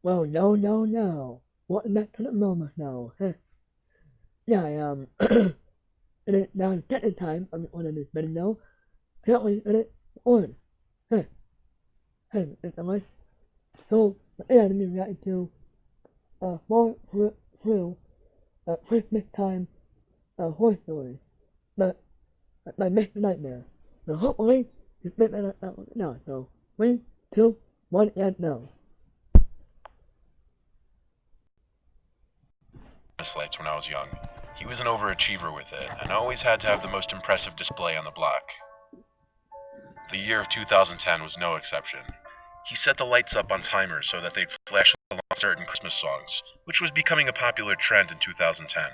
Well, no, no, no. What back to the moment now? Huh. Yeah, it is now the second time I'm on this video. Apparently, it is on. Huh. Hey, it's a nice. So, the enemy reacted to more through Christmas time horror story. But I missed the nightmare. So hopefully, it's better than that now. So, 3, 2, 1, and now. Lights when I was young. He was an overachiever with it, and always had to have the most impressive display on the block. The year of 2010 was no exception. He set the lights up on timers so that they'd flash along certain Christmas songs, which was becoming a popular trend in 2010.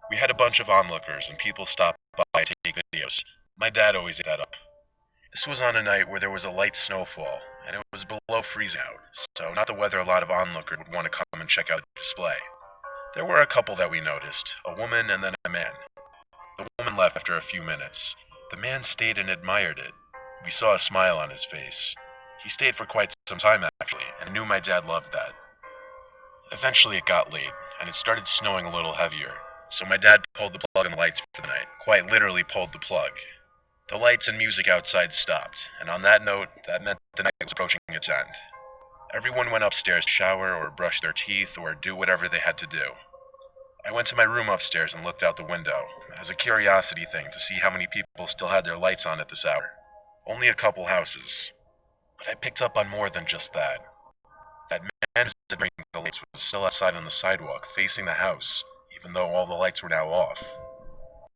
We had a bunch of onlookers, and people stopped by to take videos. My dad always ate that up. This was on a night where there was a light snowfall, and it was below freezing out, so not the weather a lot of onlookers would want to come and check out the display. There were a couple that we noticed, a woman and then a man. The woman left after a few minutes. The man stayed and admired it. We saw a smile on his face. He stayed for quite some time, actually, and I knew my dad loved that. Eventually it got late, and it started snowing a little heavier, so my dad pulled the plug on the lights for the night. Quite literally pulled the plug. The lights and music outside stopped, and on that note, that meant the night was approaching its end. Everyone went upstairs to shower or brush their teeth or do whatever they had to do. I went to my room upstairs and looked out the window, as a curiosity thing to see how many people still had their lights on at this hour. Only a couple houses. But I picked up on more than just that. That man who was wearing the lights was still outside on the sidewalk, facing the house, even though all the lights were now off.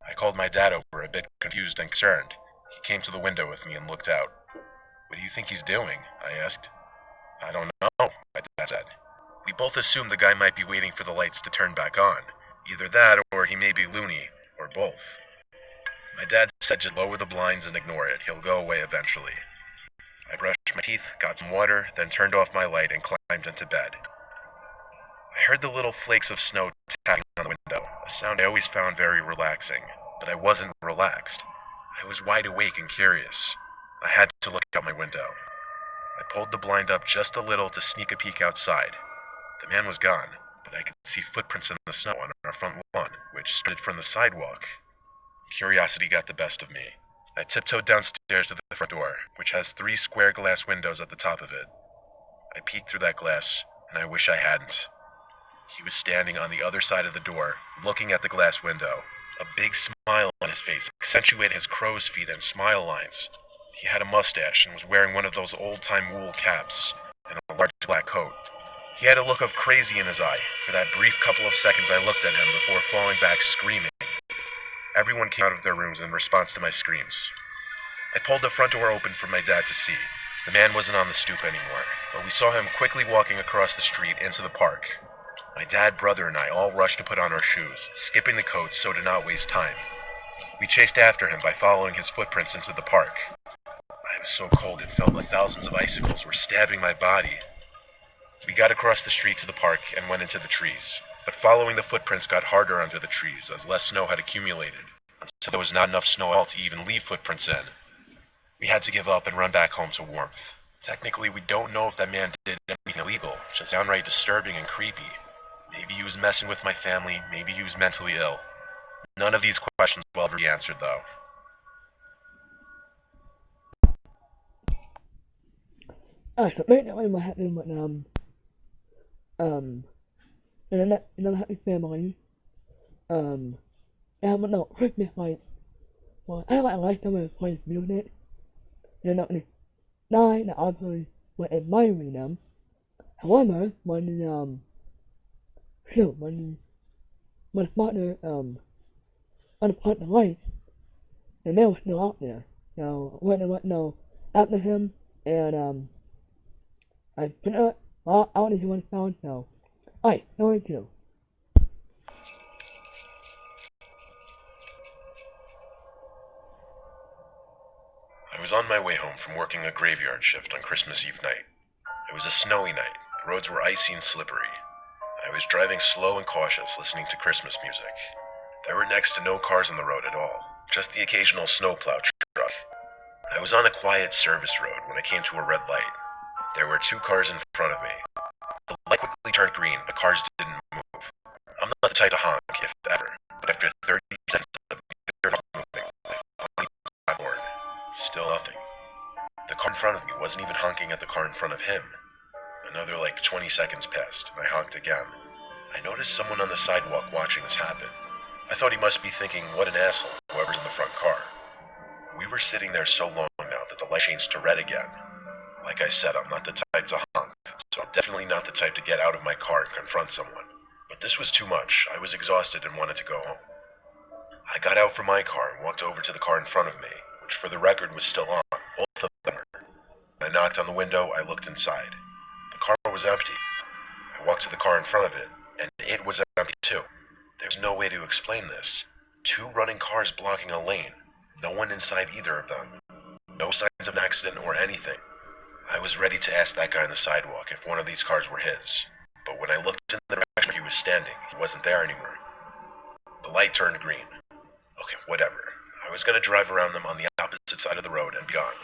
I called my dad over, a bit confused and concerned. He came to the window with me and looked out. "What do you think he's doing?" I asked. "I don't know," my dad said. We both assumed the guy might be waiting for the lights to turn back on. Either that, or he may be loony, or both. My dad said just lower the blinds and ignore it. He'll go away eventually. I brushed my teeth, got some water, then turned off my light and climbed into bed. I heard the little flakes of snow tapping on the window, a sound I always found very relaxing, but I wasn't relaxed. I was wide awake and curious. I had to look out my window. I pulled the blind up just a little to sneak a peek outside. The man was gone, but I could see footprints in the snow on our front lawn, which started from the sidewalk. Curiosity got the best of me. I tiptoed downstairs to the front door, which has 3 square glass windows at the top of it. I peeked through that glass, and I wish I hadn't. He was standing on the other side of the door, looking at the glass window. A big smile on his face accentuated his crow's feet and smile lines. He had a mustache and was wearing one of those old-time wool caps and a large black coat. He had a look of crazy in his eye. For that brief couple of seconds I looked at him before falling back screaming. Everyone came out of their rooms in response to my screams. I pulled the front door open for my dad to see. The man wasn't on the stoop anymore, but we saw him quickly walking across the street into the park. My dad, brother, and I all rushed to put on our shoes, skipping the coats so to not waste time. We chased after him by following his footprints into the park. I was so cold it felt like thousands of icicles were stabbing my body. We got across the street to the park and went into the trees, but following the footprints got harder under the trees as less snow had accumulated, until there was not enough snow at all to even leave footprints in. We had to give up and run back home to warmth. Technically, we don't know if that man did anything illegal, just downright disturbing and creepy. Maybe he was messing with my family, maybe he was mentally ill. None of these questions will ever be answered, though. Alright, so basically what happened with, in a happy family, um, and with no Christmas lights, well, I like them when it plays music, they're not gonna die, that obviously were admiring them. However, when the partner, unplugged the lights, the mail was still out there. So, when they went, after him, and, I put it out as one sound, so, alright, story 2. I was on my way home from working a graveyard shift on Christmas Eve night. It was a snowy night. The roads were icy and slippery. I was driving slow and cautious, listening to Christmas music. There were next to no cars on the road at all, just the occasional snowplow truck. I was on a quiet service road when I came to a red light. There were 2 cars in front of me. The light quickly turned green, but cars didn't move. I'm not the type to honk, if ever, but after 30 seconds of neither moving, I finally pressed my horn. Still nothing. The car in front of me wasn't even honking at the car in front of him. Another 20 seconds passed, and I honked again. I noticed someone on the sidewalk watching this happen. I thought he must be thinking, what an asshole, whoever's in the front car. We were sitting there so long now that the light changed to red again. Like I said, I'm not the type to honk, so I'm definitely not the type to get out of my car and confront someone. But this was too much. I was exhausted and wanted to go home. I got out from my car and walked over to the car in front of me, which for the record was still on. Both of them were. When I knocked on the window, I looked inside. The car was empty. I walked to the car in front of it, and it was empty too. There's no way to explain this. Two running cars blocking a lane. No one inside either of them. No signs of an accident or anything. I was ready to ask that guy on the sidewalk if one of these cars were his. But when I looked in the direction he was standing, he wasn't there anymore. The light turned green. Okay, whatever. I was going to drive around them on the opposite side of the road and be gone.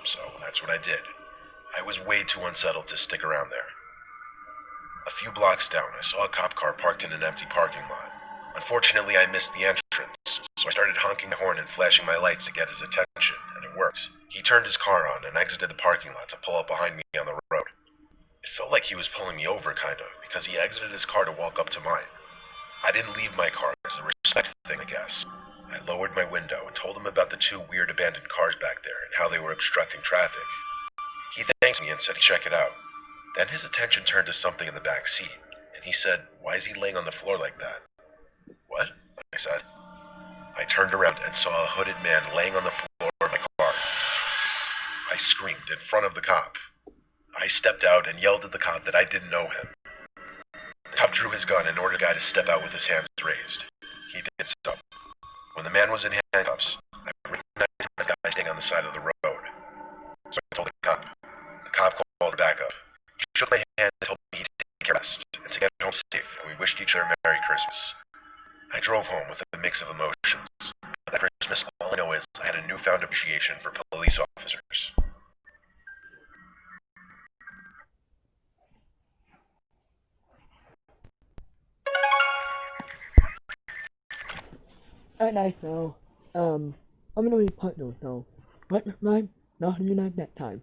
So that's what I did. I was way too unsettled to stick around there. A few blocks down, I saw a cop car parked in an empty parking lot. Unfortunately, I missed the entrance, so I started honking my horn and flashing my lights to get his attention, and it worked. He turned his car on and exited the parking lot to pull up behind me on the road. It felt like he was pulling me over, kind of, because he exited his car to walk up to mine. I didn't leave my car as a respect thing, I guess. I lowered my window and told him about the two weird abandoned cars back there and how they were obstructing traffic. He thanked me and said he'd check it out. Then his attention turned to something in the back seat, and he said, "Why is he laying on the floor like that?" "What?" I said. I turned around and saw a hooded man laying on the floor of my car. I screamed in front of the cop. I stepped out and yelled at the cop that I didn't know him. The cop drew his gun and ordered the guy to step out with his hands raised. He did so. When the man was in handcuffs, I recognized him as the guy staying on the side of the road. So I told the cop. The cop called backup. He shook my hand and told me he'd take care of us and to get home safe, and we wished each other Merry Christmas. I drove home with a mix of emotions. But that Christmas, all I know is I had a newfound appreciation for police officers. Alright, nice now. I'm gonna read part those now. Right, nothing like that time.